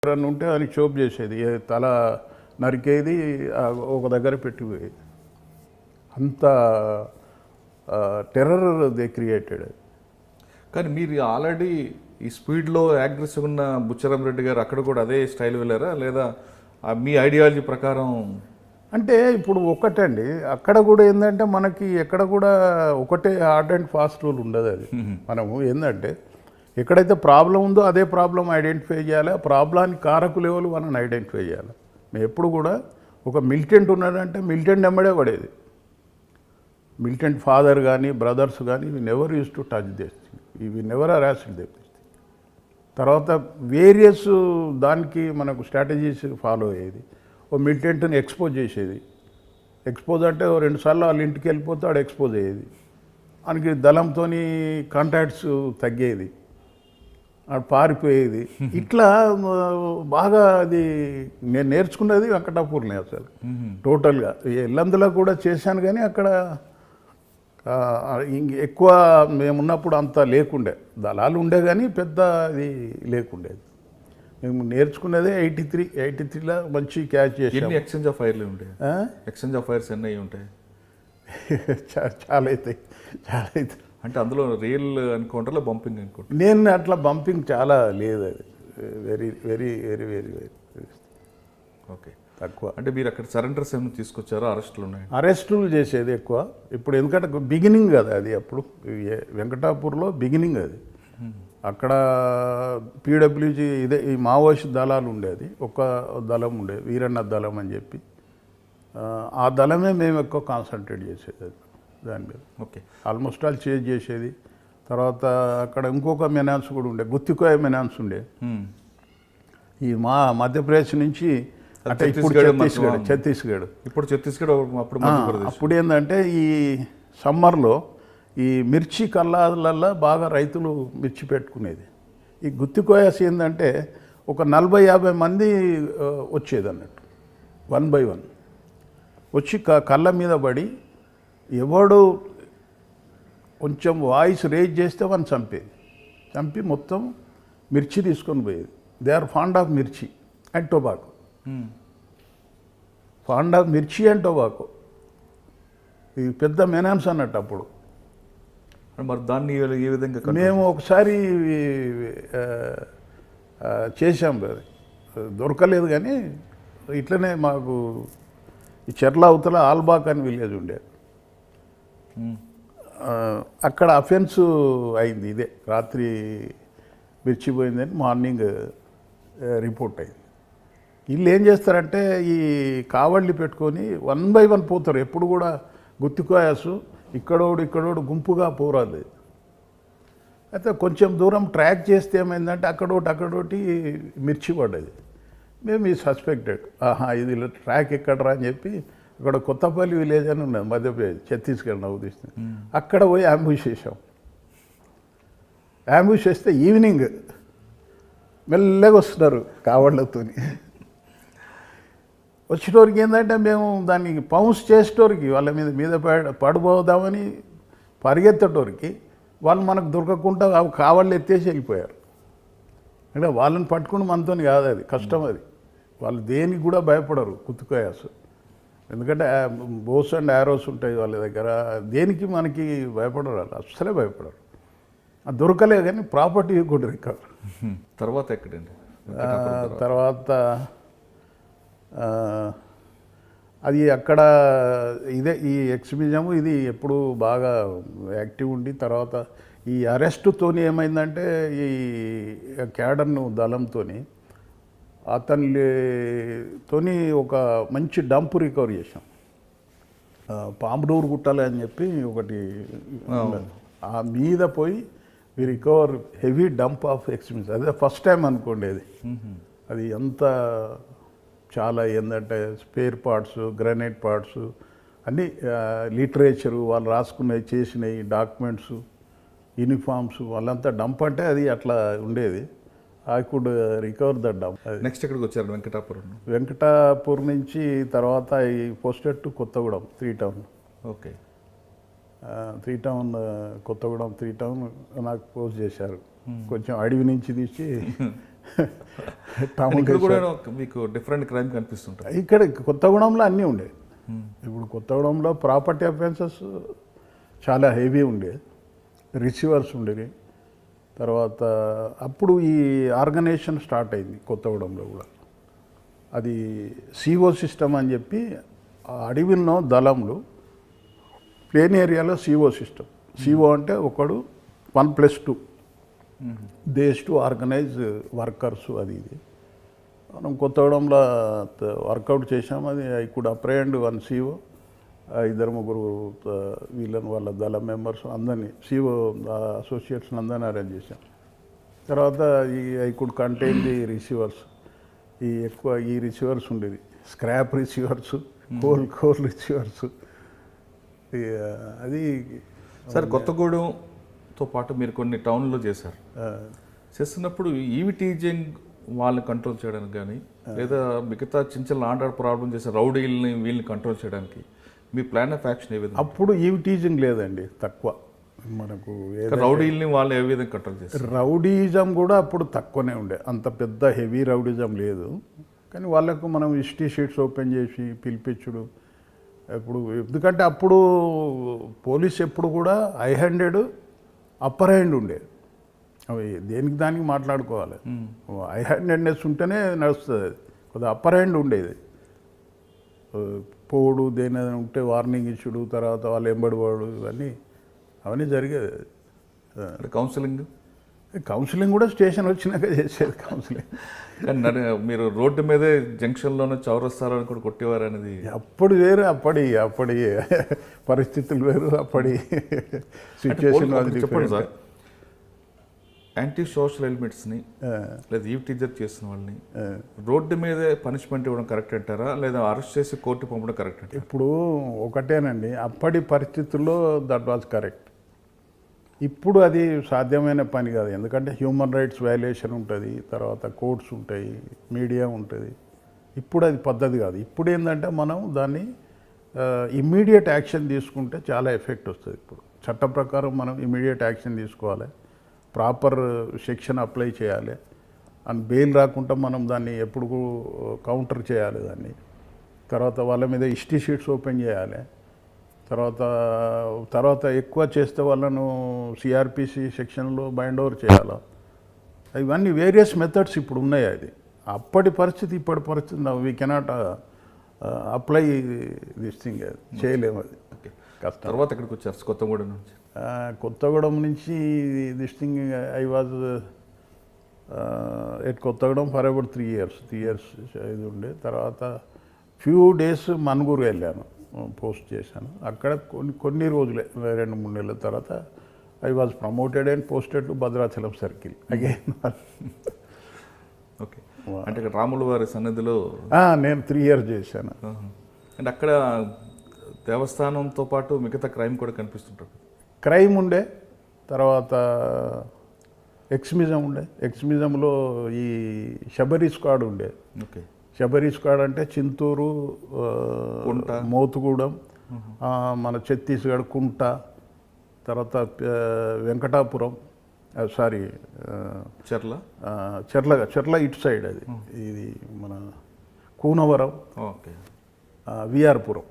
ఎవరన్నా ఉంటే అని షోప్ చేసేది, తల నరికేది ఒక దగ్గర పెట్టిపోయేది. అంత టెర్రర్ దే క్రియేటెడ్. కానీ మీరు ఆల్రెడీ ఈ స్పీడ్లో అగ్రెసివ్ ఉన్న బుచ్చరం రెడ్డి గారు అక్కడ కూడా అదే స్టైల్ వెళ్ళారా, లేదా మీ ఐడియాలజీ ప్రకారం? అంటే ఇప్పుడు ఒకటండి, అక్కడ కూడా ఏంటంటే మనకి ఎక్కడ కూడా ఒకటే హార్డ్ అండ్ ఫాస్ట్ రూల్ ఉండదు. అది మనము ఏంటంటే ఎక్కడైతే ప్రాబ్లం ఉందో అదే ప్రాబ్లం ఐడెంటిఫై చేయాలి, ఆ ప్రాబ్లానికి కారకులు ఎవరు మనం ఐడెంటిఫై చేయాలి. మేము ఎప్పుడు కూడా ఒక మిలిటెంట్ ఉన్నాడంటే మిలిటెంట్ వెంబడే పడేది. మిలిటెంట్ ఫాదర్ కానీ బ్రదర్స్ కానీ ఇవి never use to touch this, ఇవి నెవర్ ఆర్ యాసిడ్ దిస్. తర్వాత వేరియస్ దానికి మనకు స్ట్రాటజీస్ ఫాలో అయ్యేది. ఓ మిలిటెంట్ని ఎక్స్పోజ్ చేసేది. ఎక్స్పోజ్ అంటే 2 సార్లు వాళ్ళ ఇంటికి వెళ్ళిపోతే వాడు ఎక్స్పోజ్ అయ్యేది. ఆయనకి దళంతో కాంటాక్ట్స్ తగ్గేది, ఆడు పారిపోయేది. ఇట్లా బాగా అది నేను నేర్చుకున్నది వెంకటాపూర్ని అసలు టోటల్గా. ఎల్లందులో కూడా చేశాను కానీ అక్కడ ఎక్కువ మేమున్నప్పుడు అంత లేకుండే, దళాలు ఉండే కానీ పెద్ద అది లేకుండేది. మేము నేర్చుకునేదే 83లో మంచి క్యాచ్ చేసి. ఎన్ని ఎక్స్చేంజ్ ఆఫ్ ఫైర్లు ఉంటాయి? ఎక్స్చేంజ్ ఆఫ్ ఫైర్స్ ఎన్ని ఉంటాయి? చాలా అవుతాయి, చాలా అవుతాయి. అంటే అందులో రియల్ ఎన్కౌంటర్లో బంపింగ్ ఎన్కౌంటర్? నేను అట్లా బంపింగ్ చాలా లేదు, అది very very very very very okay, తక్కువ. అంటే మీరు అక్కడ సరెండర్స్ ఏమైనా తీసుకొచ్చారో? అరెస్టులు ఉన్నాయి? అరెస్టులు చేసేది ఎక్కువ ఇప్పుడు, ఎందుకంటే బిగినింగ్ కదా అది. అప్పుడు వెంకటాపూర్లో బిగినింగ్ అది. అక్కడ పీడబ్ల్యూజీ ఇదే ఈ మావోయిస్ట్ దళాలు ఉండేది, ఒక దళం ఉండేది వీరన్న దళం అని చెప్పి. ఆ దళమే మేము ఎక్కువ కాన్సన్ట్రేట్ చేసేది దాని మీద. ఓకే, ఆల్మోస్ట్ ఆల్ చేంజ్ చేసేది. తర్వాత అక్కడ ఇంకొక మెనాన్స్ కూడా ఉండే, గుత్తికోయ మెనాన్స్ ఉండే. ఈ మా మధ్యప్రదేశ్ నుంచి అంటే ఇప్పుడు ఛత్తీస్గఢ్ ఇప్పుడు ఛత్తీస్గఢ్ అప్పుడు అప్పుడు ఏంటంటే ఈ సమ్మర్లో ఈ మిర్చి కళ్ళాలల్లో బాగా రైతులు మిర్చి పెట్టుకునేది. ఈ గుత్తికోయాసి ఏంటంటే ఒక 40-50 మంది వచ్చేది అన్నట్టు, 1 by 1 వచ్చి కళ్ళ మీద పడి ఎవడు కొంచెం వాయిస్ రేజ్ చేస్తే వాడిని చంపేది. చంపి మొత్తం మిర్చి తీసుకొని పోయేది. దే ఆర్ ఫాండ్ ఆఫ్ మిర్చి అండ్ టొబాకో. ఫాండ్ ఆఫ్ మిర్చి అండ్ టొబాకో ఇది పెద్ద మెనాన్స్ అన్నట్టు అప్పుడు. మరి దాన్ని ఏ విధంగా? మేము ఒకసారి చేసాం, దొరకలేదు కానీ ఇట్లనే మాకు ఈ చెర్ల అవతల ఆల్బాక్ అని విలేజ్ ఉండే, అక్కడ అఫెన్స్ అయింది. ఇదే రాత్రి మిర్చిపోయిందని మార్నింగ్ రిపోర్ట్ అయింది. వీళ్ళు ఏం చేస్తారంటే ఈ కావళ్ళి పెట్టుకొని 1 by 1 పోతారు. ఎప్పుడు కూడా గుత్తికోయాసు ఇక్కడోడు గుంపుగా పోరాదు. అయితే కొంచెం దూరం ట్రాక్ చేస్తే ఏమైందంటే అక్కడోటి మిర్చి పడ్డది. మేము ఈ సస్పెక్టెడ్, ఇది ట్రాక్ ఎక్కడరా అని చెప్పి అక్కడ కొత్తపల్లి విలేజ్ అని ఉన్నది మధ్యప్రదేశ్, ఛత్తీస్గఢ్ నవ్వుతీస్తుంది. అక్కడ పోయి అంబుష్ చేసాం. అంబుష్ చేస్తే ఈవినింగ్ మెల్లగా వస్తున్నారు కావళ్ళతో. వచ్చేటోరికి ఏంటంటే మేము దాన్ని పౌన్స్ చేసేటోరికి వాళ్ళ మీద పడిపోదామని పరిగెత్తటోరికి వాళ్ళు మనకు దొరకకుండా కావళ్ళు ఎత్తేసి వెళ్ళిపోయారు. అంటే వాళ్ళని పట్టుకుని మనతో కాదు, అది కష్టం. అది వాళ్ళు దేనికి కూడా భయపడరు గుత్తికోయాసు, ఎందుకంటే బోస్ అండ్ యారోస్ ఉంటాయి వాళ్ళ దగ్గర. దేనికి మనకి భయపడరు, వాళ్ళు అస్సలే భయపడరు. అది దొరకలేదు కానీ ప్రాపర్టీ కూడా రికవర్. తర్వాత ఎక్కడండి? తర్వాత అది అక్కడ ఇదే ఈ ఎక్సిబిజము ఇది ఎప్పుడు బాగా యాక్టివ్ ఉండి, తర్వాత ఈ అరెస్టుతోని ఏమైందంటే ఈ క్యాడర్ను దళంతో అతనితోని ఒక మంచి డంప్ రికవర్ చేసాం. పాంబడూరు గుట్టలు అని చెప్పి ఒకటి, ఆ మీద పోయి we recover heavy dump of experience. అదే ఫస్ట్ టైం అనుకోండి అది. అది ఎంత చాలా ఏంటంటే స్పేర్ పార్ట్స్, గ్రానైట్ పార్ట్స్ అన్నీ, లిటరేచరు వాళ్ళు రాసుకున్నవి చేసినవి డాక్యుమెంట్స్, యూనిఫామ్స్, వాళ్ళంతా డంప్ అంటే అది అట్లా ఉండేది. I could recover the dump. Next ఎక్కడికి వచ్చారు? వెంకటాపూర్ నుంచి తర్వాత ఈ posted to Kothagudem 3 town. Okay, 3 town Kothagudem 3 town నాకు పోస్ట్ చేశారు. కొంచెం అడవి నుంచి తీసి టౌన్ ఇక్కడ కూడా మీకు డిఫరెంట్ క్రైమ్ కనిపిస్తుంటాయి. ఇక్కడ కొత్తగూడెంలో అన్నీ ఉండే. ఇప్పుడు కొత్తగూడెంలో ప్రాపర్టీ అఫెన్సెస్ చాలా హెవీ ఉండే, రిసీవర్స్ ఉండేవి. తర్వాత అప్పుడు ఈ ఆర్గనైజేషన్ స్టార్ట్ అయింది కొత్తగూడెంలో కూడా. అది సిఓ సిస్టమ్ అని చెప్పి ఆ అడవిలో దళంలో ప్లేన్ ఏరియాలో సిఓ సిస్టమ్. సిఓ అంటే ఒకడు 1+2 దేశ్ టు ఆర్గనైజ్ వర్కర్స్. అది ఇది మనం కొత్తగూడెంలో వర్కౌట్ చేసాం. అది ఐ కుడ్ అప్రహెండ్ 1 సిఓ, 2-3 వీళ్ళని వాళ్ళ దళ మెంబర్స్ అందరినీ, సిఓ అసోసియేట్స్ని అందరినీ అరేంజ్ చేశాం. తర్వాత ఈ I could contain the receivers. ఎక్కువ ఈ రిసీవర్స్ ఉండేది, స్క్రాప్ రిసీవర్స్, కోల్ రిసీవర్స్. అది సార్ కొత్తగూడెంతో పాటు మీరు కొన్ని టౌన్లో చేశారు. చేస్తున్నప్పుడు ఈవి టీజింగ్ వాళ్ళని కంట్రోల్ చేయడానికి కానీ, లేదా మిగతా చిన్న చిన్న లాండ్ ఆర్డర్ ప్రాబ్లం చేసే రౌడీల్ని వీళ్ళని కంట్రోల్ చేయడానికి మీ ప్లాన్ ఆఫ్ యాక్షన్ ఏ విధంగా? అప్పుడు ఈవి టీజింగ్ లేదండి, తక్కువ. మనకు రౌడీల్ని వాళ్ళు ఏ విధంగా కంట్రోల్ చేస్తారు? రౌడీజం కూడా అప్పుడు తక్కువనే ఉండే, అంత పెద్ద హెవీ రౌడీజం లేదు. కానీ వాళ్ళకు మనం హిస్టరీ షీట్స్ ఓపెన్ చేసి పిలిపించుడు. ఇప్పుడు ఎందుకంటే అప్పుడు పోలీస్ ఎప్పుడు కూడా హై హ్యాండెడ్ అప్పర్ హ్యాండ్ ఉండేది. అవి దేనికి దానికి మాట్లాడుకోవాలి. హై హ్యాండెడ్నెస్ ఉంటేనే నడుస్తుంది. అది కొద్దిగా అప్పర్ హ్యాండ్ ఉండేది. పోడు దేని ఉంటే వార్నింగ్ ఇచ్చుడు, తర్వాత వాళ్ళు ఎంబడిపోడు, అవన్నీ జరిగేది. కౌన్సిలింగ్ కూడా స్టేషన్ వచ్చినాక చేసేది కౌన్సిలింగ్. కానీ మీరు రోడ్డు మీదే జంక్షన్లోనే చౌరస్తారని కూడా కొట్టేవారు అనేది అప్పుడు వేరు, అప్పటి పరిస్థితులు వేరు, అప్పటి సిచ్యువేషన్. చెప్పండి సార్, యాంటీ సోషల్ ఎలిమెంట్స్ని లేదా ఈవ్ టీజర్ చేసిన వాళ్ళని రోడ్డు మీదే పనిష్మెంట్ ఇవ్వడం కరెక్ట్ అంటారా, లేదా అరెస్ట్ చేసి కోర్టు పంపడం కరెక్ట్ అంటారా? ఇప్పుడు ఒకటేనండి, అప్పటి పరిస్థితుల్లో దట్ వాజ్ కరెక్ట్. ఇప్పుడు అది సాధ్యమైన పని కాదు. ఎందుకంటే హ్యూమన్ రైట్స్ వయలేషన్ ఉంటుంది, తర్వాత కోర్ట్స్ ఉంటాయి, మీడియా ఉంటుంది. ఇప్పుడు అది పద్ధతి కాదు. ఇప్పుడు ఏంటంటే మనం దాన్ని ఇమ్మీడియట్ యాక్షన్ తీసుకుంటే చాలా ఎఫెక్ట్ వస్తుంది. ఇప్పుడు చట్టం ప్రకారం మనం ఇమ్మీడియట్ యాక్షన్ తీసుకోవాలి, ప్రాపర్ సెక్షన్ అప్లై చేయాలి, అండ్ బెయిల్ రాకుండా మనం దాన్ని ఎప్పుడు కౌంటర్ చేయాలి దాన్ని. తర్వాత వాళ్ళ మీద హిస్టరీ షీట్స్ ఓపెన్ చేయాలి. తర్వాత ఎక్కువ చేస్తే వాళ్ళను సిఆర్పిసి సెక్షన్లో బైండ్ ఓవర్ చేయాలి. ఇవన్నీ వేరియస్ మెథడ్స్ ఇప్పుడు ఉన్నాయి. అది అప్పటి పరిస్థితి ఇప్పటి పరిస్థితి we cannot apply this thing. చేయలేము, అది కష్టం. తర్వాత ఎక్కడికి వచ్చారు? కొత్తగూడెం నుంచి. కొత్తగూడెం నుంచి this thing I was at Kothagudem for about 3 years ఇది ఉండే. తర్వాత ఫ్యూ డేస్ మనుగురు వెళ్ళాను, పోస్ట్ చేశాను. అక్కడ కొన్ని రోజులే, 2-3 నెలల తర్వాత I was promoted and posted to Bhadrachalam circle again. Okay, అంటే రాముల వారి సన్నిధిలో నేను 3 years చేశాను. అండ్ అక్కడ దేవస్థానంతో పాటు మిగతా క్రైమ్ కూడా కనిపిస్తుంటుంది. క్రైమ్ ఉండే, తర్వాత ఎక్స్మిజం ఉండే. ఎక్స్మిజంలో ఈ శబరి స్క్వాడ్ ఉండే. ఓకే, శబరి స్క్వాడ్ అంటే చింతూరు, మోతుగూడెం, మన ఛత్తీస్గఢ్ కుంట, తర్వాత వెంకటాపురం, సారీ చెర్ల ఇటు సైడ్. అది ఇది మన కూనవరం, విఆర్పురం.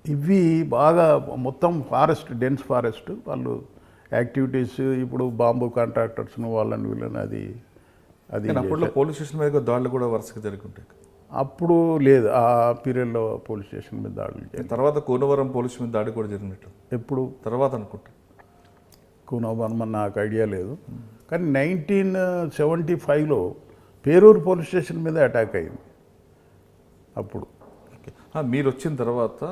ఇవి బాగా మొత్తం ఫారెస్ట్, డెన్స్ ఫారెస్ట్. వాళ్ళు యాక్టివిటీస్ ఇప్పుడు బాంబు కాంట్రాక్టర్స్ను వాళ్ళని వీళ్ళని అది అప్పట్లో పోలీస్ స్టేషన్ మీద దాడులు కూడా వరుసగా జరుగుంటాయి. అప్పుడు లేదు, ఆ పీరియడ్లో పోలీస్ స్టేషన్ మీద దాడులు చేయాలి. తర్వాత కూనవరం పోలీస్ మీద దాడి కూడా జరిగినట్టు ఎప్పుడు తర్వాత అనుకుంటా. కూనవరం నాకు ఐడియా లేదు, కానీ 1975లో పేరూరు పోలీస్ స్టేషన్ మీద అటాక్ అయింది అప్పుడు. మీరు వచ్చిన తర్వాత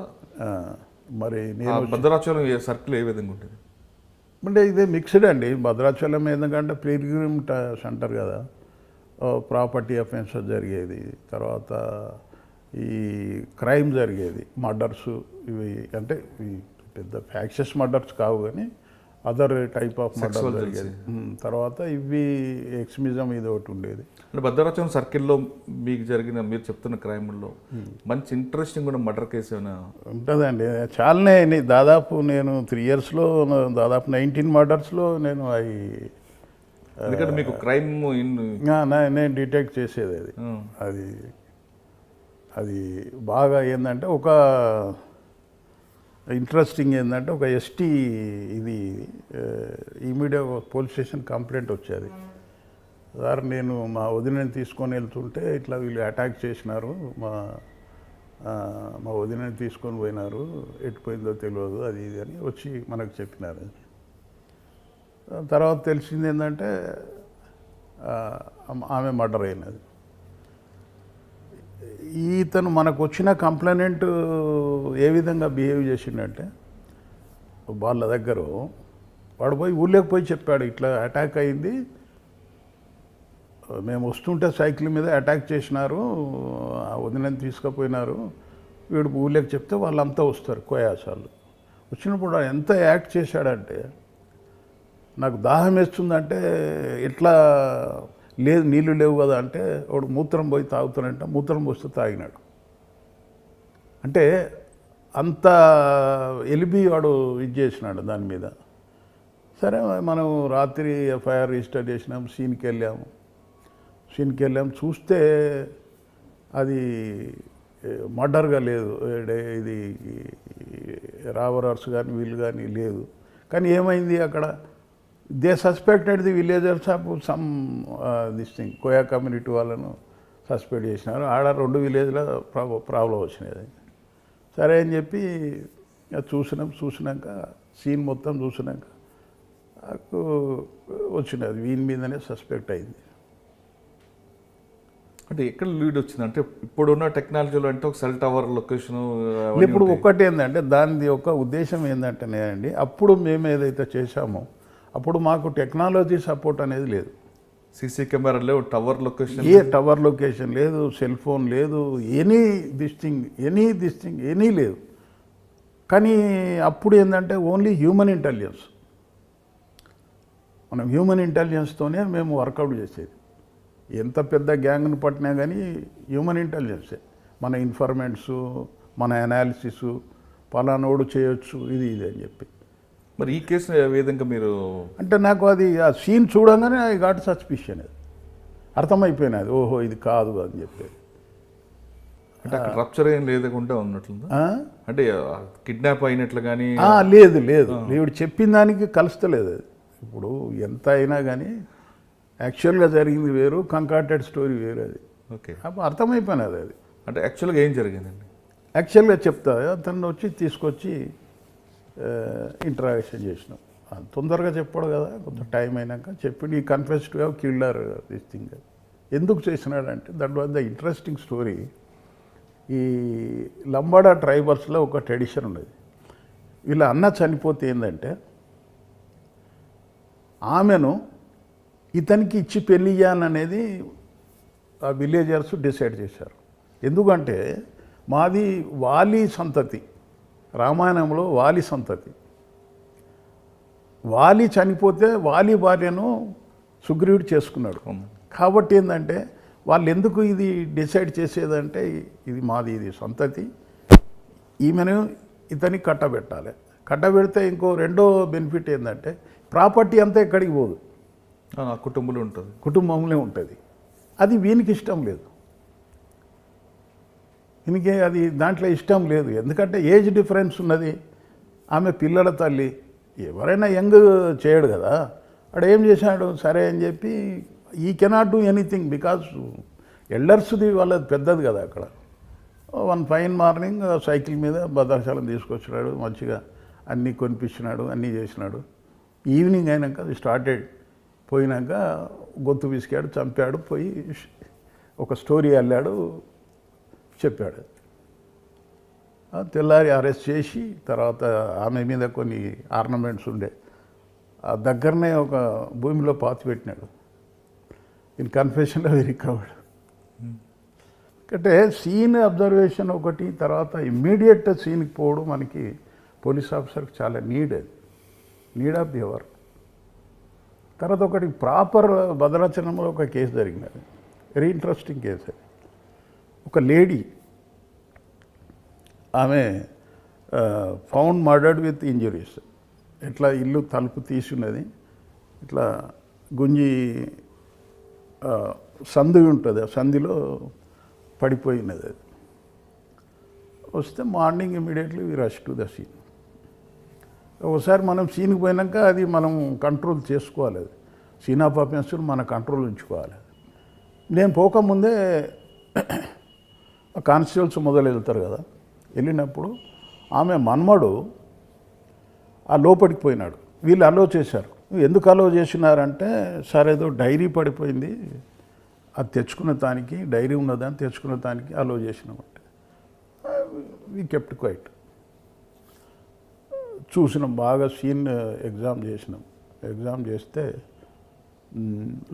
మరి నేను భద్రాచలం సర్కిల్ ఏ విధంగా ఉంటుంది? అంటే ఇదే మిక్స్డ్ అండి. భద్రాచలం ఎందుకంటే పిల్గ్రిమ్ సెంటర్ కదా, ప్రాపర్టీ అఫెన్సెస్ జరిగేది, తర్వాత ఈ క్రైమ్ జరిగేది, మర్డర్స్. ఇవి అంటే పెద్ద ఫ్యాక్షస్ మర్డర్స్ కావు, కానీ అదర్ టైప్ ఆఫ్ మర్డర్ జరిగేది. తర్వాత ఇవి ఎక్స్మిజం ఇది ఒకటి ఉండేది. అంటే భద్రాచలం సర్కిల్లో మీకు జరిగిన, మీరు చెప్తున్న క్రైమ్లో మంచి ఇంట్రెస్టింగ్ కూడా మర్డర్ కేసు ఏమైనా ఉంటుందండి? చాలానే. దాదాపు నేను 3 yearsలో దాదాపు 19 మర్డర్స్లో నేను ఎందుకంటే మీకు క్రైమ్ నేను డిటెక్ట్ చేసేది అది అది బాగా ఏంటంటే ఒక ఇంట్రెస్టింగ్ ఏంటంటే ఒక ఎస్టీ ఇది ఇమీడియట్ పోలీస్ స్టేషన్ కంప్లైంట్ వచ్చేది. సార్ నేను మా వదినని తీసుకొని వెళ్తుంటే ఇట్లా వీళ్ళు అటాక్ చేసినారు, మా వదినని తీసుకొని పోయినారు, ఎటుపోయిందో తెలియదు అది ఇది అని వచ్చి మనకు చెప్పినారు. తర్వాత తెలిసింది ఏంటంటే ఆమె మర్డర్ అయినది. ఈతను మనకు వచ్చిన కంప్లైంట్ ఏ విధంగా బిహేవ్ చేసిండంటే వాళ్ళ దగ్గర వాడు పోయి ఊళ్ళోకి పోయి చెప్పాడు, ఇట్లా అటాక్ అయింది, మేము వస్తుంటే సైకిల్ మీద అటాక్ చేసినారు, ఆ వదినని తీసుకుపోయినారు. వీడు ఊళ్ళోకి చెప్తే వాళ్ళంతా వస్తారు కోయాసాలు. వచ్చినప్పుడు ఎంత యాక్ట్ చేశాడంటే నాకు దాహం వేస్తుందంటే ఎట్లా లేదు నీళ్ళు లేవు కదా అంటే వాడు మూత్రం పోయి తాగుతానంటే మూత్రం పోస్తే తాగినాడు. అంటే అంత ఎలిబి వాడు ఇది చేసినాడు దాని మీద. సరే మనం రాత్రి ఎఫ్ఐఆర్ రిజిస్టర్ చేసినాం, సీన్కి వెళ్ళాం. చూస్తే అది మర్డర్గా లేదు, ఇది రాబరర్స్ కానీ వీళ్ళు కానీ లేదు. కానీ ఏమైంది అక్కడ, they suspected the villagers of some this thing, Koya community వాళ్ళను సస్పెక్ట్ చేసినారు. ఆడ 2 విలేజ్లో ప్రాబ్లం వచ్చినది. సరే అని చెప్పి చూసినాక సీన్ మొత్తం చూసినాక నాకు వచ్చినది వీని మీదనే సస్పెక్ట్ అయింది. అంటే ఎక్కడ లీడ్ వచ్చింది అంటే ఇప్పుడున్న టెక్నాలజీలో అంటే ఒక సెల్ టవర్ లొకేషన్. ఇప్పుడు ఒక్కటి ఏంటంటే దాని ఒక ఉద్దేశం ఏంటంటేనే అండి, అప్పుడు మేము ఏదైతే చేశామో అప్పుడు మాకు టెక్నాలజీ సపోర్ట్ అనేది లేదు. సీసీ కెమెరా లేవు, టవర్ లొకేషన్, టవర్ లొకేషన్ లేదు, సెల్ ఫోన్ లేదు, ఎనీ దిస్ థింగ్ ఎనీ లేదు. కానీ అప్పుడు ఏంటంటే ఓన్లీ హ్యూమన్ ఇంటెలిజెన్స్, మనం హ్యూమన్ ఇంటెలిజెన్స్తోనే మేము వర్కౌట్ చేసేది. ఎంత పెద్ద గ్యాంగ్ను పట్టినా కానీ హ్యూమన్ ఇంటెలిజెన్సే, మన ఇన్ఫర్మెంట్స్, మన అనాలిసిస్, పలానోడు చేయొచ్చు ఇది అని చెప్పి. మరి ఈ కేసును ఏ విధంగా మీరు అంటే నాకు అది ఆ సీన్ చూడంగానే ఐ గాట్ సస్పిషన్, అది అర్థమైపోయినది, ఓహో ఇది కాదు అని చెప్పి. అంటే అక్కడ రప్చర్ ఏం లేకుండా ఉన్నట్లుందా, అంటే కిడ్నాప్ అయినట్లు కానీ? లేదు వీడు చెప్పిన దానికి కలుస్తలేదు అది. ఇప్పుడు ఎంత అయినా కానీ యాక్చువల్గా జరిగింది వేరు, కంకార్టెడ్ స్టోరీ వేరు. అది ఓకే, అప్పుడు అర్థమైపోయినది అది. అంటే యాక్చువల్గా ఏం జరిగిందండి? యాక్చువల్గా చెప్తా, అతను వచ్చి తీసుకొచ్చి ఇంటరాక్షన్ చేసినాం. తొందరగా చెప్పాడు కదా, కొంత టైం అయినాక చెప్పిండు, ఈ confess to have killed this thing. ఎందుకు చేసినాడంటే that was the interesting story. ఈ లంబాడా ట్రైబల్స్లో ఒక ట్రెడిషన్ ఉన్నది, వీళ్ళ అన్న చనిపోతే ఏంటంటే ఆమెను ఇతనికి ఇచ్చి పెళ్లి చేయాలనేది ఆ విలేజర్స్ డిసైడ్ చేశారు. ఎందుకంటే మాది వాలి సంతతి, రామాయణంలో వాలి సంతతి. వాలి చనిపోతే వాలి భార్యను సుగ్రీవుడు చేసుకున్నాడు. కాబట్టి ఏంటంటే వాళ్ళు ఎందుకు ఇది డిసైడ్ చేసేదంటే ఇది మాది, ఇది సంతతి, ఈమెను ఇతనికి కట్టబెట్టాలి. కట్టబెడితే ఇంకో రెండో బెనిఫిట్ ఏంటంటే ప్రాపర్టీ అంతా ఎక్కడికి పోదు, కుటుంబంలో ఉంటుంది. అది వీనికి ఇష్టం లేదు, వీనికి అది దాంట్లో ఇష్టం లేదు. ఎందుకంటే ఏజ్ డిఫరెన్స్ ఉన్నది, ఆమె పిల్లల తల్లి, ఎవరైనా యంగ్ చేయడు కదా. అక్కడ ఏం చేశాడు, సరే అని చెప్పి ఈ కెనాట్ డూ ఎనీథింగ్ బికాజ్ ఎల్డర్స్ది వాళ్ళది పెద్దది కదా. అక్కడ వన్ ఫైన్ మార్నింగ్ సైకిల్ మీద భద్రాచలం తీసుకొచ్చినాడు, మంచిగా అన్నీ కొనిపించినాడు, అన్నీ చేసినాడు. ఈవినింగ్ అయినాక అది స్టార్టెడ్, పోయినాక గొంతు విసికాడు, చంపాడు, పోయి ఒక స్టోరీ అల్లాడు, చెప్పాడు. తెల్లారి అరెస్ట్ చేసి తర్వాత ఆమె మీద కొన్ని ఆర్నమెంట్స్ ఉండే ఆ దగ్గరనే ఒక భూమిలో పాతి పెట్టినాడు. ఇన్ కన్ఫెషన్లో రికవర్డ్. అంటే సీన్ అబ్జర్వేషన్ ఒకటి, తర్వాత ఇమ్మీడియట్ సీన్కి పోవడం మనకి పోలీస్ ఆఫీసర్కి చాలా నీడ్ ఆఫ్ ది అవర్. తర్వాత ఒకటి ప్రాపర్ భద్రాచలంలో ఒక కేసు జరిగినది, వెరీ ఇంట్రెస్టింగ్ కేసు. ఒక లేడీ, ఆమె ఫౌండ్ మర్డర్డ్ విత్ ఇంజురీస్. ఇట్లా ఇల్లు తలుపు తీసి ఉన్నది, ఇట్లా గుంజి సందు ఉంటుంది, ఆ సంధిలో పడిపోయినది అది. వస్తే morning immediately we rush to the scene. ఒకసారి మనం సీన్కి పోయినాక అది మనం కంట్రోల్ చేసుకోవాలి, అది సీన్ ఆఫ్ అఫెన్స్ని మన కంట్రోల్ ఉంచుకోవాలి. నేను పోకముందే కానిస్టేబుల్స్ మొదలు వెళ్తారు కదా, వెళ్ళినప్పుడు ఆమె మన్మడు ఆ లోపలికి పోయినాడు. వీళ్ళు అలో చేశారు. ఎందుకు అలో చేసినారంటే, సార్ ఏదో డైరీ పడిపోయింది, అది తెచ్చుకున్న దానికి, డైరీ ఉన్నదని తెచ్చుకున్న దానికి అలో చేసినామంటే వీ కెప్ట్ క్వైట్. చూసినాం, బాగా సీన్ ఎగ్జామ్ చేసినాం. ఎగ్జామ్ చేస్తే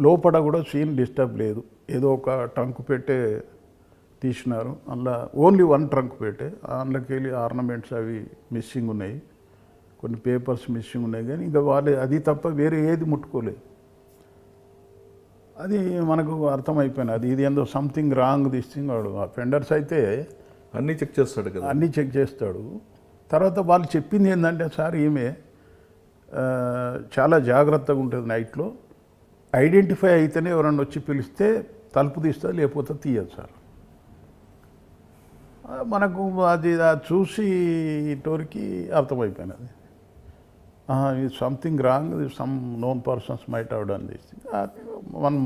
లోపల కూడా సీన్ డిస్టర్బ్ లేదు. ఏదో ఒక ట్రంక్ పెట్టే తీసినారు, అందులో ఓన్లీ వన్ ట్రంక్ పెట్టే, అందులోకి వెళ్ళి ఆర్నమెంట్స్ అవి మిస్సింగ్ ఉన్నాయి, కొన్ని పేపర్స్ మిస్సింగ్ ఉన్నాయి, కానీ ఇంకా వాళ్ళు అది తప్ప వేరే ఏది ముట్టుకోలేదు. అది మనకు అర్థమైపోయినది, అది ఇది ఏందో సంథింగ్ రాంగ్ దిస్ థింగ్. వాడు ఆ ఫెండర్స్ అయితే అన్నీ చెక్ చేస్తాడు కదా, అన్నీ చెక్ చేస్తాడు. తర్వాత వాళ్ళు చెప్పింది ఏంటంటే, సార్ ఈమె చాలా జాగ్రత్తగా ఉంటుంది నైట్లో, ఐడెంటిఫై అయితేనే ఎవరన్నా వచ్చి పిలిస్తే తలుపు తీస్తా, లేకపోతే తీయదు సార్. మనకు అది చూసి టోరికి అర్థమైపోయినది, something wrong, some known persons might have done this thing.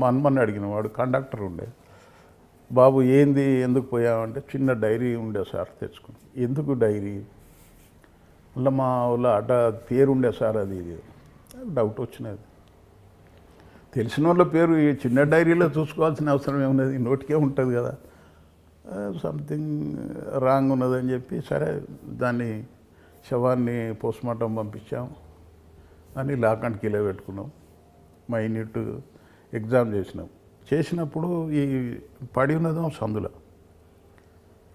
మనమని అడిగిన వాడు కండక్టర్ ఉండే, బాబు ఏంది ఎందుకు పోయామంటే, చిన్న డైరీ ఉండే సార్ తెచ్చుకుని. ఎందుకు డైరీ? మళ్ళీ మా వాళ్ళ అట పేరు ఉండే సార్, అది ఇది డౌట్ వచ్చినది. తెలిసిన వాళ్ళ పేరు ఈ చిన్న డైరీలో చూసుకోవాల్సిన అవసరం ఏమున్నది, నోటికే ఉంటుంది కదా. సంథింగ్ రాంగ్ ఉన్నదని చెప్పి, సరే దాన్ని శవాన్ని పోస్ట్మార్టం పంపించాం అని లాక్ అండ్ కీలో పెట్టుకున్నాం. మైన్యూట్ ఎగ్జామ్ చేసినప్పుడు ఈ పడి ఉన్నదో సందులో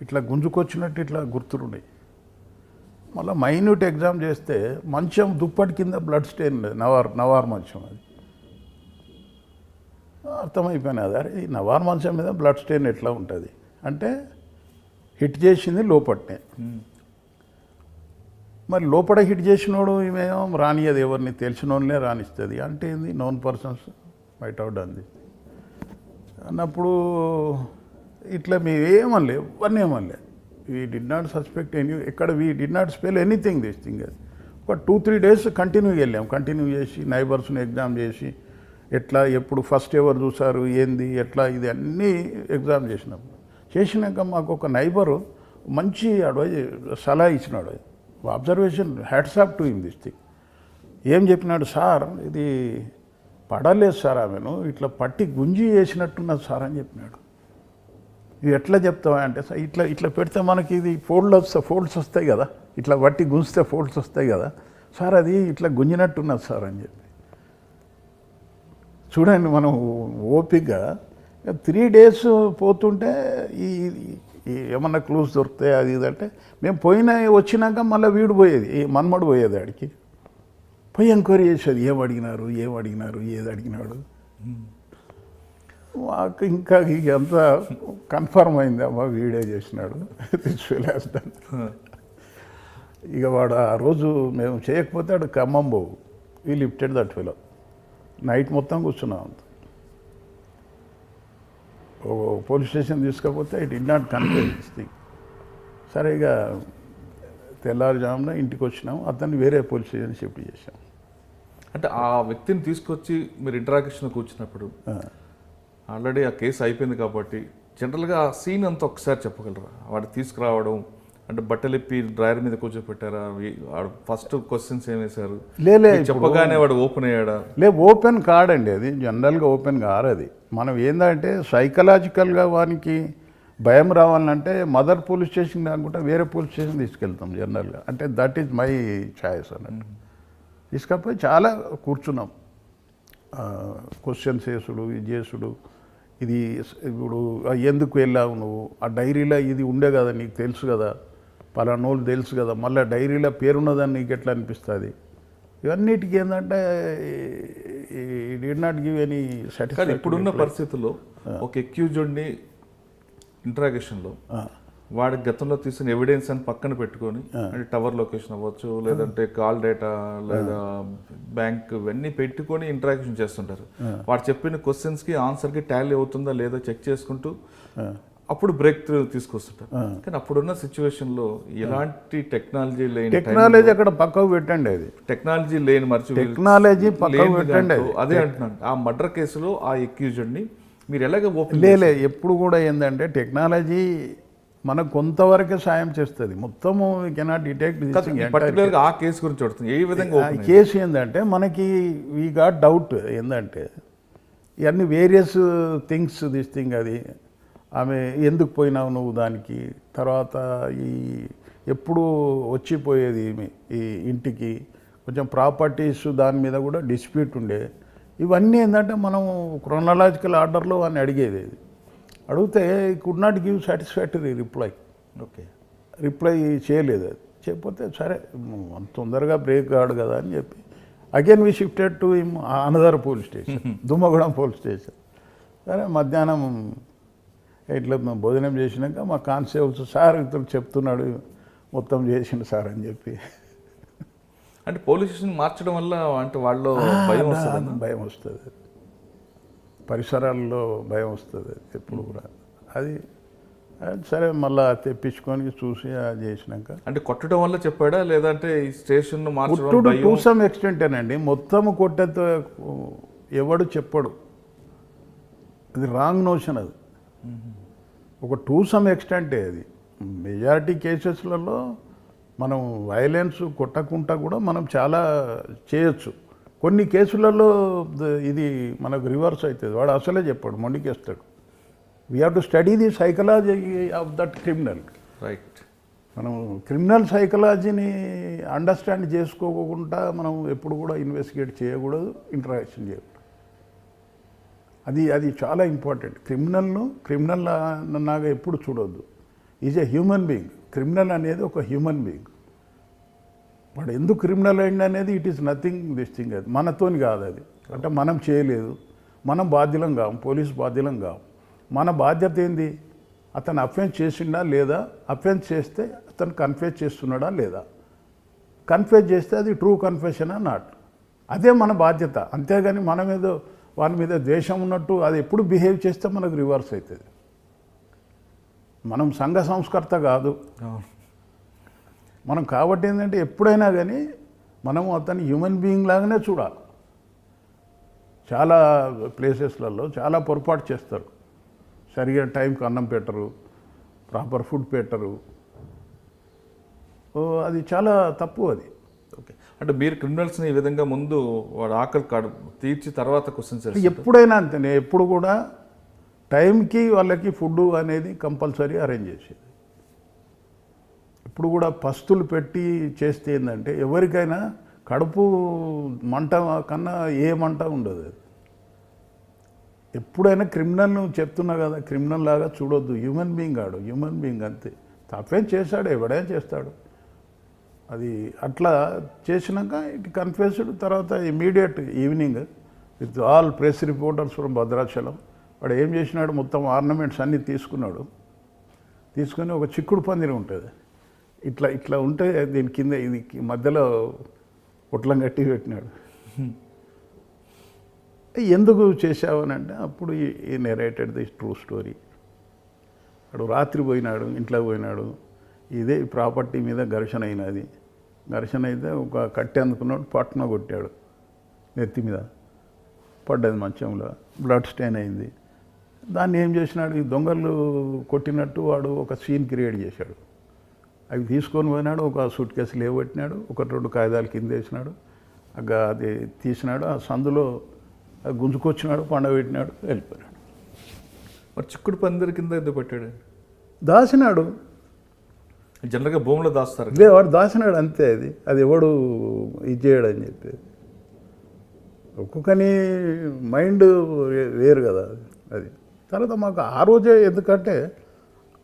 ఇట్లా గుంజుకొచ్చినట్టు ఇట్లా గుర్తులున్నాయి. మళ్ళీ మైన్యూట్ ఎగ్జామ్ చేస్తే మంచం దుప్పటి కింద బ్లడ్ స్టెయిన్ ఉండేది, నవార్ మంచం. అది అర్థమైపోయినది, అరే ఈ నవార్ మంచం మీద బ్లడ్ స్టెయిన్ ఎట్లా ఉంటుంది అంటే, హిట్ చేసింది లోపట్నే. మరి లోపల హిట్ చేసినోడు ఈమెమో రానియదు, ఎవరిని తెలిసిన వాళ్ళనే రానిస్తుంది అంటే ఏంది, నోన్ పర్సన్స్ మైట్ అవుట్ అంది అన్నప్పుడు ఇట్లా మేమేమనలే, ఎవరిని ఏమనలే. We did not suspect any, ఎక్కడ we did not spell anything this thing. ఒక 2-3 డేస్ కంటిన్యూ వెళ్ళాం, కంటిన్యూ చేసి నైబర్స్ని ఎగ్జామ్ చేసి, ఎట్లా ఎప్పుడు ఫస్ట్ ఎవరు చూసారు ఏంది ఎట్లా ఇది అన్నీ ఎగ్జామ్ చేసినాక మాకు ఒక నైబరు మంచి అడ్వైజ్ సలహా ఇచ్చినాడు. Observation, hats off to him this thing. ఏం చెప్పినాడు, సార్ ఇది పడలేదు సార్, ఆమెను ఇట్లా పట్టి గుంజి వేసినట్టున్నది సార్ అని చెప్పినాడు. ఇది ఎట్లా చెప్తావా అంటే, సార్ ఇట్లా ఇట్లా పెడితే మనకి ఇది ఫోల్డ్స్ వస్తాయి కదా, ఇట్లా పట్టి గుంజితే ఫోల్డ్స్ వస్తాయి కదా సార్, అది ఇట్లా గుంజినట్టున్నది సార్ అని చెప్పి. చూడండి, మనం ఓపికగా 3 డేస్ పోతుంటే ఈ ఏమన్నా క్లూస్ దొరుకుతాయి అది ఇది అంటే, మేము వచ్చినాక మళ్ళీ వీడు పోయేది, ఈ మన్మడు పోయేది ఆడికి పోయి ఎంక్వైరీ చేసేది, ఏం అడిగినారు ఏది అడిగినాడు. మాకు ఇంకా అంతా కన్ఫర్మ్ అయింది, అమ్మ వీడే చేసినాడు, తీసుకెళ్ళేస్తాను. ఇక వాడు ఆ రోజు మేము చేయకపోతే వాడు ఖమ్మం పోవు, we lifted that fellow. Night మొత్తం కూర్చున్నాం. పోలీస్ స్టేషన్ తీసుకపోతే it did not convey this thing. సరే ఇక తెల్లారుజామున ఇంటికి వచ్చినాం, అతన్ని వేరే పోలీస్ స్టేషన్ షిఫ్ట్ చేసాం. అంటే ఆ వ్యక్తిని తీసుకొచ్చి మీరు ఇంటరాక్షన్ కూర్చున్నప్పుడు ఆల్రెడీ ఆ కేసు అయిపోయింది కాబట్టి జనరల్గా ఆ సీన్ అంతా ఒకసారి చెప్పగలరా? వాడు తీసుకురావడం అంటే బట్టలిప్పి డ్రైవర్ మీద కూర్చోపెట్టారా? వాడు ఫస్ట్ క్వశ్చన్స్ ఏం వేశారు? చెప్పగానే వాడు ఓపెన్ అయ్యాడా? ఓపెన్ కాడండి, అది జనరల్గా ఓపెన్ కాదు. అది మనం ఏంటంటే సైకలాజికల్గా వానికి భయం రావాలంటే మదర్ పోలీస్ స్టేషన్ కాకుండా వేరే పోలీస్ స్టేషన్ తీసుకెళ్తాం జనరల్గా. అంటే దట్ ఈజ్ మై ఛాయిస్ అన్నట్టు. తీసుకపోయి చాలా కూర్చున్నాం, క్వశ్చన్స్ చేసుడు, ఇది చేసుడు. ఇది ఇప్పుడు ఎందుకు వెళ్ళావు నువ్వు, ఆ డైరీలో ఇది ఉండే కదా, నీకు తెలుసు కదా, పలానోళ్ళు తెలుసు కదా, మళ్ళీ డైరీలో పేరున్నదని నీకు ఎట్లా అనిపిస్తుంది. ఇవన్నిటికీ ఏంటంటే did not give any satisfaction. ఇప్పుడున్న పరిస్థితుల్లో ఒక అక్యూజ్డ్ని ఇంట్రాగేషన్లో వాడి గతంలో తీసిన ఎవిడెన్స్ అని పక్కన పెట్టుకొని అంటే టవర్ లొకేషన్ అవ్వచ్చు, లేదంటే కాల్ డేటా లేదా బ్యాంక్ ఇవన్నీ పెట్టుకొని ఇంటరాక్షన్ చేస్తుంటారు. వాడు చెప్పిన క్వశ్చన్స్కి ఆన్సర్కి టాలీ అవుతుందా లేదా చెక్ చేసుకుంటూ అప్పుడు బ్రేక్ త్రూ తీసుకొస్తుంటారు. కానీ అప్పుడున్న సిచ్యువేషన్లో ఎలాంటి టెక్నాలజీ అక్కడ పక్కకు పెట్టండి, అది టెక్నాలజీ లేని టెక్నాలజీ పక్కకు పెట్టండి. అదే అంటున్నాను, ఆ మర్డర్ కేసులో ఆ అక్యూజ్డ్ని మీరు ఎలాగ ఓపెన్ లే ఎప్పుడు కూడా ఏంటంటే టెక్నాలజీ మనకు కొంతవరకే సాయం చేస్తుంది, మొత్తము కెనాట్ డిటెక్ట్. పర్టికులర్గా ఆ కేసు గురించి అడుగుతుంది, ఏ విధంగా కేసు ఏంటంటే మనకి వీ గాట్ డౌట్ ఏంటంటే ఇవన్నీ వేరియస్ థింగ్స్ దిస్ థింగ్, అది ఆమె ఎందుకు పోయినావు నువ్వు దానికి, తర్వాత ఈ ఎప్పుడు వచ్చిపోయేది ఈ ఇంటికి, కొంచెం ప్రాపర్టీస్ దాని మీద కూడా డిస్ప్యూట్ ఉండే. ఇవన్నీ ఏంటంటే మనం క్రోనలాజికల్ ఆర్డర్లో అని అడిగేది. అడిగితే could not give satisfactory reply. Okay, reply చేయలేదు. అది చేయకపోతే సరే అంత తొందరగా బ్రేక్ కాడు కదా అని చెప్పి again we shifted to him another police station, దుమ్మగూడెం పోలీస్ స్టేషన్. సరే మధ్యాహ్నం ఇట్లా భోజనం చేసినాక మా కానిస్టేబుల్స్ సార్ ఇతను చెప్తున్నాడు మొత్తం చేసిండు సార్ అని చెప్పి. అంటే పోలీస్ స్టేషన్ మార్చడం వల్ల అంటే వాళ్ళు భయం వస్తుంది, పరిసరాల్లో భయం వస్తుంది ఎప్పుడు కూడా. అది సరే మళ్ళీ తెప్పించుకొని చూసి అది చేసినాక. అంటే కొట్టడం వల్ల చెప్పాడా లేదంటే ఈ స్టేషన్ కొట్టుడు టు సమ్ ఎక్స్టెంటేనండి, మొత్తము కొట్టేతో ఎవడు చెప్పడు, అది రాంగ్ నోషన్. అది ఒక టు సమ్ ఎక్స్టెంటే. అది మెజారిటీ కేసెస్లలో మనం వైలెన్స్ కొట్టకుండా కూడా మనం చాలా చేయొచ్చు. కొన్ని కేసులలో ఇది మనకు రివర్స్ అవుతుంది, వాడు అసలే చెప్పాడు, మొండికేస్తాడు. We have to study the psychology of that criminal. Right, మనం క్రిమినల్ సైకలాజీని అండర్స్టాండ్ చేసుకోకుండా మనం ఎప్పుడు కూడా ఇన్వెస్టిగేట్ చేయకూడదు, ఇంటరాక్షన్ చేయకూడదు. అది చాలా ఇంపార్టెంట్. క్రిమినల్ నాగా ఎప్పుడు చూడొద్దు. Is a human being. Criminal అనేది ఒక హ్యూమన్ బీయింగ్. వాడు ఎందుకు క్రిమినల్ అయింది అనేది it is nothing this thing. అది మనతోని కాదు, అది అంటే మనం చేయలేదు, మనం బాధ్యులం కాం, పోలీసు బాధ్యులం కాం. మన బాధ్యత ఏంది, అతను అఫెన్స్ చేసిండా లేదా, అఫెన్స్ చేస్తే అతను కన్ఫెస్ చేస్తున్నాడా లేదా, కన్ఫెస్ చేస్తే అది ట్రూ కన్ఫెషనా నాట్, అదే మన బాధ్యత. అంతేగాని మనం ఏదో వాని మీద ద్వేషం ఉన్నట్టు అది ఎప్పుడు బిహేవ్ చేస్తే మనకు రివర్స్ అవుతుంది. మనం సంఘ సంస్కర్త కాదు మనం. కాబట్టి ఏంటంటే ఎప్పుడైనా కానీ మనం అతన్ని హ్యూమన్ బీయింగ్ లాగానే చూడాలి. చాలా ప్లేసెస్లలో చాలా పొరపాటు చేస్తారు, సరిగా టైంకి అన్నం పెట్టరు, ప్రాపర్ ఫుడ్ పెట్టరు. అది చాలా తప్పు. అది ఓకే, అంటే మీరు క్రిమినల్స్ని ఈ విధంగా ముందు వాడు ఆకలి కాడు తీర్చి తర్వాత క్వశ్చన్స్ ఎప్పుడైనా అంతేనే, ఎప్పుడు కూడా టైంకి వాళ్ళకి ఫుడ్ అనేది కంపల్సరీ అరేంజ్ చేసేది. ఇప్పుడు కూడా పస్తులు పెట్టి చేస్తే ఏంటంటే ఎవరికైనా కడుపు మంట కన్నా ఏ మంట ఉండదు. అది ఎప్పుడైనా క్రిమినల్ చెప్తున్నా కదా, క్రిమినల్ లాగా చూడొద్దు. హ్యూమన్ బీయింగ్ ఆడు, హ్యూమన్ బీయింగ్ అంతే. తప్పేం చేశాడు, ఎవడేం చేస్తాడు. అది అట్లా చేసినాక ఇట్ కన్ఫెస్డ్. తర్వాత immediate evening with all press reporters from Bhadrachalam వాడు ఏం చేసినాడు, మొత్తం ఆర్నమెంట్స్ అన్నీ తీసుకున్నాడు. తీసుకొని ఒక చిక్కుడు పందిరి ఉంటుంది, ఇట్లా ఉంటే దీని కింద ఇది మధ్యలో పొట్లం కట్టి పెట్టినాడు. ఎందుకు చేసావని అంటే అప్పుడు ఈ నెరేటెడ్ ది ట్రూ స్టోరీ. వాడు రాత్రి పోయినాడు, ఇంట్లో పోయినాడు, ఇదే ప్రాపర్టీ మీద ఘర్షణ అయినది. ఘర్షణ అయితే ఒక కట్టె అందుకున్నాడు, పట్టున కొట్టాడు, నెత్తి మీద పడ్డది, మంచంలో బ్లడ్ స్టెయిన్ అయింది. దాన్ని ఏం చేసినాడు, ఈ దొంగలు కొట్టినట్టు వాడు ఒక సీన్ క్రియేట్ చేశాడు. అవి తీసుకొని పోయినాడు, ఒక సూట్ కేసు లేవబెట్టినాడు, 1-2 కాగితాలు కింద వేసినాడు, అది తీసినాడు, ఆ సందులో గుంజుకొచ్చినాడు, పండబెట్టినాడు, వెళ్ళిపోయినాడు. మరి చిక్కుడు పందిరి కింద ఎందుకు పెట్టాడు? దాచినాడు. జనరల్గా భూమిలో దాస్తారు, వాడు దాచినాడు అంతే. అది ఎవడు ఇది చేయడు అని చెప్పి. ఒక్కొక్కని మైండ్ వేరు కదా అది. తర్వాత మాకు ఆ రోజే, ఎందుకంటే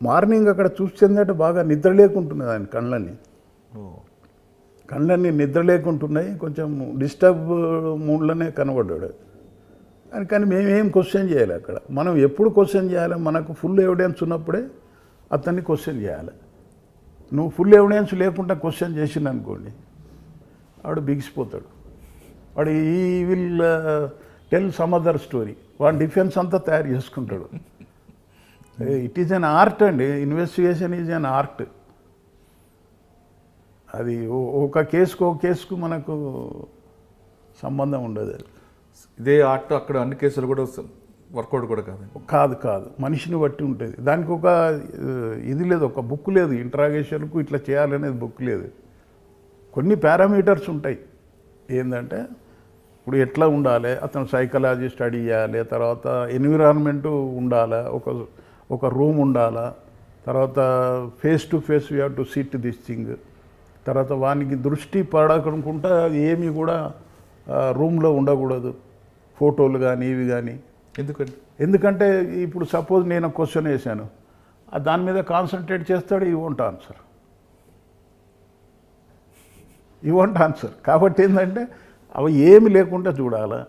మార్నింగ్ అక్కడ చూసిందంటే బాగా నిద్ర లేకుంటున్నది ఆయన కళ్ళన్నీ నిద్ర లేకుంటున్నాయి, కొంచెం డిస్టర్బ్ మూడ్లోనే కనబడ్డాడు. కానీ మేమేం క్వశ్చన్ చేయాలి అక్కడ. మనం ఎప్పుడు క్వశ్చన్ చేయాలి, మనకు ఫుల్ ఎవిడెన్స్ ఉన్నప్పుడే అతన్ని క్వశ్చన్ చేయాలి. నువ్వు ఫుల్ ఎవిడెన్స్ లేకుండా క్వశ్చన్ చేసిండు అనుకోండి, వాడు బిగిసిపోతాడు. వాడు ఈ will tell some other story. వాడి డిఫెన్స్ అంతా తయారు చేసుకుంటాడు. ఇట్ ఈజ్ అన్ ఆర్ట్ అండి. Investigation is an art. అది ఒక కేసుకు మనకు సంబంధం ఉండదు. ఇదే ఆర్ట్ అక్కడ అన్ని కేసులు కూడా వర్కౌట్ కూడా కాదు. మనిషిని బట్టి ఉంటుంది. దానికి ఒక ఇది లేదు, ఒక బుక్ లేదు. ఇంట్రాగేషన్కు ఇట్లా చేయాలనేది బుక్ లేదు. కొన్ని పారామీటర్స్ ఉంటాయి. ఏంటంటే ఇప్పుడు ఎట్లా ఉండాలి, అతను సైకాలజీ స్టడీ చేయాలి, తర్వాత ఎన్విరాన్మెంటు ఉండాలా, ఒక రూమ్ ఉండాలా, తర్వాత face to face you have to SIT this thing, తర్వాత వానికి దృష్టి పడకుండా ఏమీ కూడా రూమ్లో ఉండకూడదు, ఫోటోలు కానీ ఇవి కానీ. ఎందుకంటే ఇప్పుడు సపోజ్ నేను క్వశ్చన్ వేసాను, దాని మీద కాన్సన్ట్రేట్ చేస్తాడు, ఈ వోంట్ ఆన్సర్. కాబట్టి ఏంటంటే అవి ఏమి లేకుండా చూడాలా.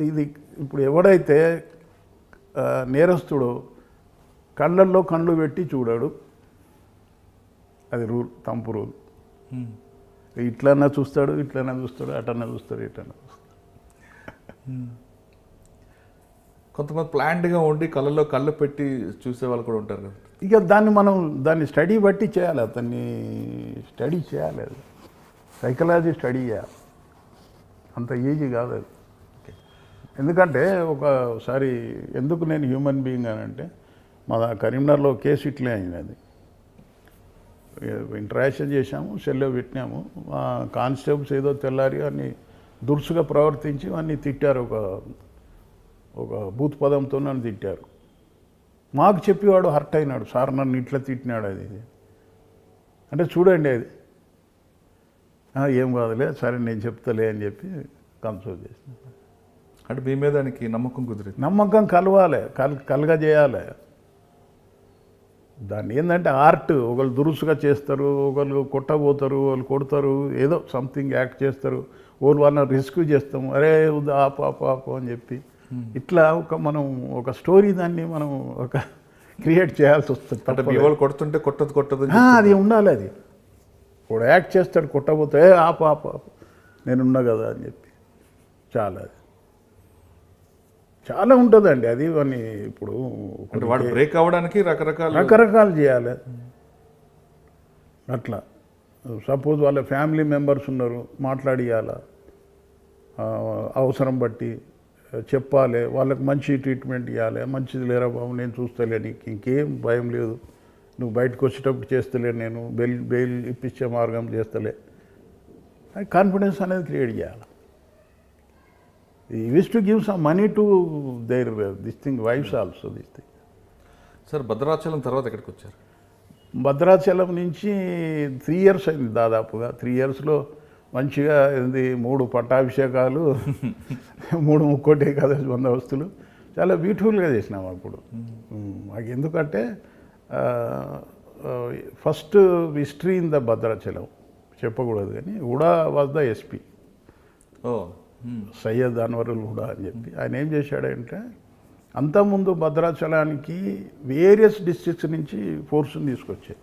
ఇది ఇప్పుడు ఎవడైతే నేరస్తుడో కళ్ళల్లో కళ్ళు పెట్టి చూడాడు, అది రూల్, తంపు రూల్. ఇట్లన్నా చూస్తాడు, అటన్నా చూస్తాడు, ఇటన్నా చూస్తాడు. కొంతమంది ప్లాంట్గా ఉండి కళ్ళల్లో కళ్ళు పెట్టి చూసే వాళ్ళు కూడా ఉంటారు కదా. ఇక దాన్ని స్టడీ బట్టి చేయాలి, అతన్ని స్టడీ చేయాలి, అది సైకాలజీ స్టడీ చేయాలి. అంత ఈజీ కాదు అది. ఎందుకంటే ఒకసారి ఎందుకు నేను హ్యూమన్ బీయింగ్ అని అంటే, మా కరీంనగర్లో కేసు ఇట్లే అయింది. అది ఇంటరాక్షన్ చేశాము, సెల్లో పెట్టినాము. కానిస్టేబుల్స్ ఏదో తెల్లారి అన్ని దురుసుగా ప్రవర్తించి అన్ని తిట్టారు. ఒక బూత్ పదంతో నన్ను తిట్టారు. మాకు చెప్పేవాడు హర్ట్ అయినాడు, సార్ నన్ను ఇట్లా తిట్టినాడు అది అంటే. చూడండి అది ఏం కాదులే, సరే నేను చెప్తలే అని చెప్పి కన్సోల్ చేసిన. అంటే మీ మీద దానికి నమ్మకం కుదిరింది. నమ్మకం కలగజేయాలి. దాన్ని ఏంటంటే ఆర్ట్. ఒకళ్ళు దురుసుగా చేస్తారు, ఒకళ్ళు కొట్టబోతారు, వాళ్ళు కొడతారు, ఏదో సంథింగ్ యాక్ట్ చేస్తారు, వాళ్ళని రెస్క్యూ చేస్తాము, అరే ఆపు అని చెప్పి. ఇట్లా మనం ఒక స్టోరీ దాన్ని మనం క్రియేట్ చేయాల్సి వస్తుంది. కొడుతుంటే కొట్టదు అది ఉండాలి. అది ఇప్పుడు యాక్ట్ చేస్తాడు, కొట్టబోతే ఆపు నేనున్నా కదా అని చెప్పి. చాలా ఉంటుందండి అది. అని ఇప్పుడు వాడు బ్రేక్ అవ్వడానికి రకరకాలు చేయాలి. అట్లా సపోజ్ వాళ్ళ ఫ్యామిలీ మెంబర్స్ ఉన్నారు, మాట్లాడియాల, అవసరం బట్టి చెప్పాలి, వాళ్ళకి మంచి ట్రీట్మెంట్ ఇవ్వాలి. మంచిది లేరా బాబు, నేను చూస్తలే, నీకు ఇంకేం భయం లేదు, నువ్వు బయటకు వచ్చేటప్పుడు చేస్తలే, నేను బెయిల్ ఇప్పించే మార్గం చేస్తలే, కాన్ఫిడెన్స్ అనేది క్రియేట్ చేయాలి. ఈ wish to give some money to their this thing wives also this thing. Sir Bhadrachalam తర్వాత ఎక్కడికి వచ్చారు? భద్రాచలం నుంచి 3 years అయింది దాదాపుగా. 3 yearsలో మంచిగా 3 పట్టాభిషేకాలు, 3 ముక్కోటి ఏకాదశి బందోబస్తులు చాలా బ్యూటిఫుల్గా చేసినాం అప్పుడు. మాకు ఎందుకంటే first history in the Bhadrachalam చెప్పకూడదు కానీ, Huda was the SP, Syed Anwarul Huda అని చెప్పి. ఆయన ఏం చేశాడంటే, అంతకుముందు భద్రాచలానికి వేరియస్ డిస్ట్రిక్ట్స్ నుంచి ఫోర్స్ని తీసుకొచ్చాయి,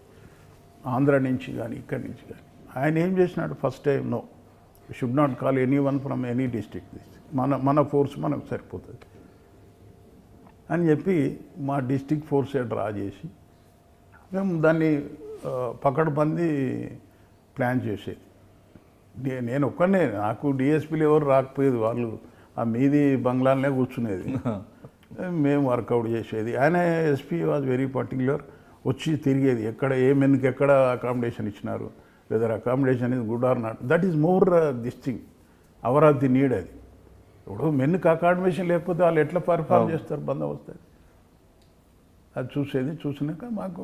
ఆంధ్ర నుంచి కానీ ఇక్కడి నుంచి కానీ. ఆయన ఏం చేసినాడు, first time no, should not call any one from any district, మన ఫోర్స్ మనకు సరిపోతుంది అని చెప్పి మా డిస్ట్రిక్ట్ ఫోర్సే డ్రా చేసి మేము దాన్ని పకడ్బందీ ప్లాన్ చేసేది. నేను ఒక్కనే, నాకు డిఎస్పీలు ఎవరు రాకపోయేది, వాళ్ళు ఆ మీది బంగ్లాలనే కూర్చునేది, మేము వర్కౌట్ చేసేది. ఆయన ఎస్పీ వాజ్ వెరీ పర్టిక్యులర్, వచ్చి తిరిగేది ఎక్కడ ఏ మెన్కి ఎక్కడ అకామిడేషన్ ఇచ్చినారు, whether accommodation is good or not, that is more this thing, hour of the need. అది ఇప్పుడు మెన్కి అకామిడేషన్ లేకపోతే వాళ్ళు ఎట్లా పర్ఫామ్ చేస్తారు బందోబస్తు, అది చూసేది. చూసినాక మాకు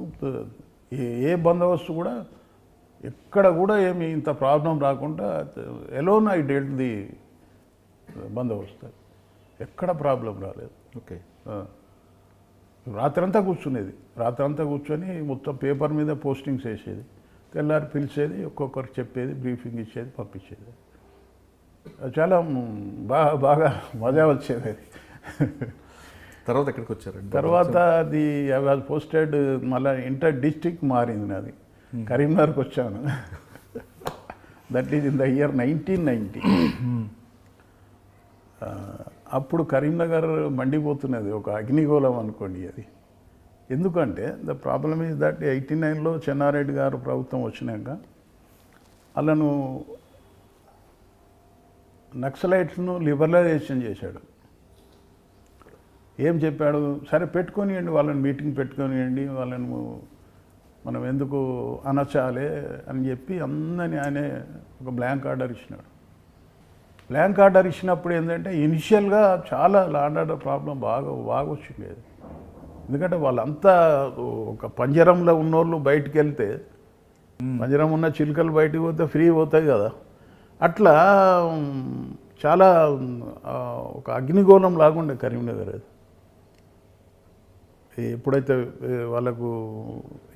ఏ బందోబస్తు కూడా ఎక్కడ కూడా ఏమి ఇంత ప్రాబ్లం రాకుండా ఎలోన్ ఐ డెల్ట్ ది బందోబస్తు, ఎక్కడ ప్రాబ్లం రాలేదు. ఓకే. రాత్రంతా కూర్చొని మొత్తం పేపర్ మీద పోస్టింగ్స్ వేసేది, తెల్లారి పిలిచేది, ఒక్కొక్కరికి చెప్పేది, బ్రీఫింగ్ ఇచ్చేది, పంపించేది. చాలా బాగా మజా వచ్చేది అది. తర్వాత ఎక్కడికి వచ్చారండి? తర్వాత అది ఐ వాజ్ పోస్టెడ్, మళ్ళీ ఇంటర్ డిస్ట్రిక్ట్ మారింది నాది, కరీంనగర్కి వచ్చాను. That is in the year 1990. అప్పుడు కరీంనగర్ మండిపోతున్నది, ఒక అగ్నిగోళం అనుకోండి అది. ఎందుకంటే ద ప్రాబ్లమ్ ఈజ్ దట్ 89లో చెన్నారెడ్డి గారు ప్రభుత్వం వచ్చినాక వాళ్ళను నక్సలైట్స్ను లిబరలైజేషన్ చేశాడు. ఏం చెప్పాడు, సరే పెట్టుకొనియండి వాళ్ళని, మీటింగ్ పెట్టుకొనియండి వాళ్ళను, మనం ఎందుకు అనచాలే అని చెప్పి అందరినీ ఆయనే ఒక బ్లాంక్ ఆర్డర్ ఇచ్చినాడు. బ్లాంక్ ఆర్డర్ ఇచ్చినప్పుడు ఏంటంటే ఇనిషియల్గా చాలా లాండ్ ఆర్డర్ ప్రాబ్లం బాగా వచ్చింది. ఎందుకంటే వాళ్ళంతా ఒక పంజరంలో ఉన్నోళ్ళు బయటికి వెళ్తే, పంజరం ఉన్న చిలుకలు బయటికి పోతే ఫ్రీ పోతాయి కదా, అట్లా చాలా ఒక అగ్నిగోళం లాగుండే కరీంనగర్. అది ఎప్పుడైతే వాళ్ళకు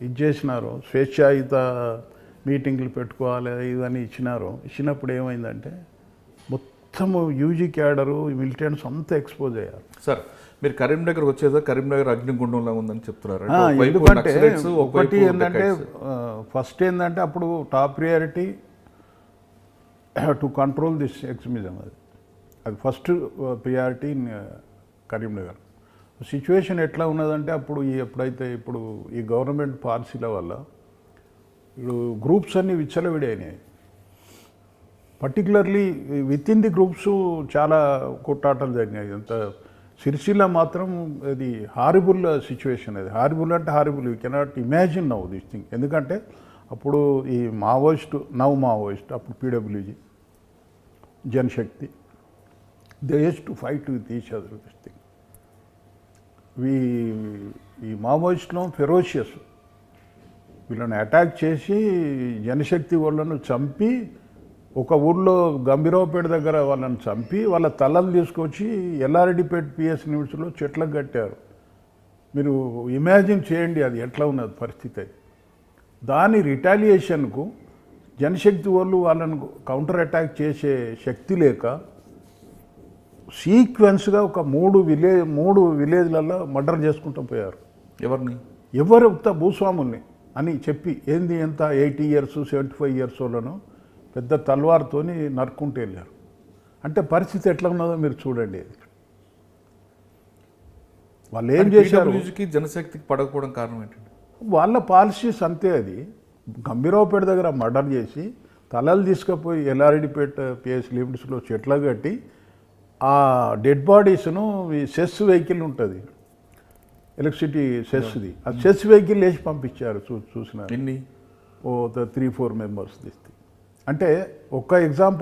ఇది చేసినారో, స్వేచ్ఛాయుత మీటింగ్లు పెట్టుకోవాలి ఇవన్నీ ఇచ్చినప్పుడు ఏమైందంటే మొత్తము యూజీ క్యాడరు, మిలిటెంట్స్ అంతా ఎక్స్పోజ్ అయ్యారు. సార్ మీరు కరీంనగర్ వచ్చేదా, కరీంనగర్ అగ్నిగుండంలా ఉందని చెప్తున్నారు. ఎందుకంటే ఒకటి ఏంటంటే ఫస్ట్ ఏంటంటే అప్పుడు top priority to control this extremism. అది first priority in Karimnagar. Situation ఎట్లా ఉన్నదంటే అప్పుడు ఇప్పుడు ఈ గవర్నమెంట్ పాలసీల వల్ల ఇప్పుడు గ్రూప్స్ అన్నీ విచ్చలవిడైనాయి. Particularly with in the groups చాలా కొట్టాటలు జరిగినాయి. అంత సిరిసిల్ల మాత్రం అది హారిబుల్ సిచ్యువేషన్. అది హారిబుల్ అంటే horrible, you cannot imagine now this thing. ఎందుకంటే అప్పుడు ఈ మావోయిస్ట్ అప్పుడు PWG, Janashakti, they used to fight with each other this thing. ఈ మావోయిస్టులో ఫెరోషియస్, వీళ్ళని అటాక్ చేసి జనశక్తి వాళ్ళను చంపి, ఒక ఊర్లో గంభీరావుపేట దగ్గర వాళ్ళని చంపి వాళ్ళ తలలు తీసుకొచ్చి ఎల్లారెడ్డిపేట పిఎస్ యూనివర్సిటీలో చెట్లకు కట్టారు. మీరు ఇమాజిన్ చేయండి అది ఎట్లా ఉన్నది పరిస్థితి. అది దాని రిటాలియేషన్కు జనశక్తి వాళ్ళు వాళ్ళను కౌంటర్ అటాక్ చేసే శక్తి లేక సీక్వెన్స్గా ఒక మూడు విలేజ్లలో మర్డర్ చేసుకుంటూ పోయారు. ఎవరు భూస్వాముల్ని అని చెప్పి, ఏంది ఎంత 80 years 75 years వాళ్ళను పెద్ద తల్వార్తోని నరుక్కుంటూ వెళ్ళారు. అంటే పరిస్థితి ఎట్లా ఉన్నదో మీరు చూడండి. వాళ్ళు ఏం చేశారు, జనశక్తికి పడకపోవడం కారణం ఏంటంటే వాళ్ళ పాలసీస్ అంతే. అది గంభీరావుపేట దగ్గర మర్డర్ చేసి తలలు తీసుకుపోయి ఎల్లారెడ్డిపేట పిఎస్ లిమిట్స్లో చెట్ల కట్టి ఆ డెడ్ బాడీస్ను ఈ సెస్ వెహికల్ ఉంటుంది, ఎలక్ట్రిసిటీ సెస్ది, ఆ సెస్ వెహికల్ వేసి పంపించారు. చూసిన 3-4 members తీస్తే. అంటే ఒక్క ఎగ్జాంపుల్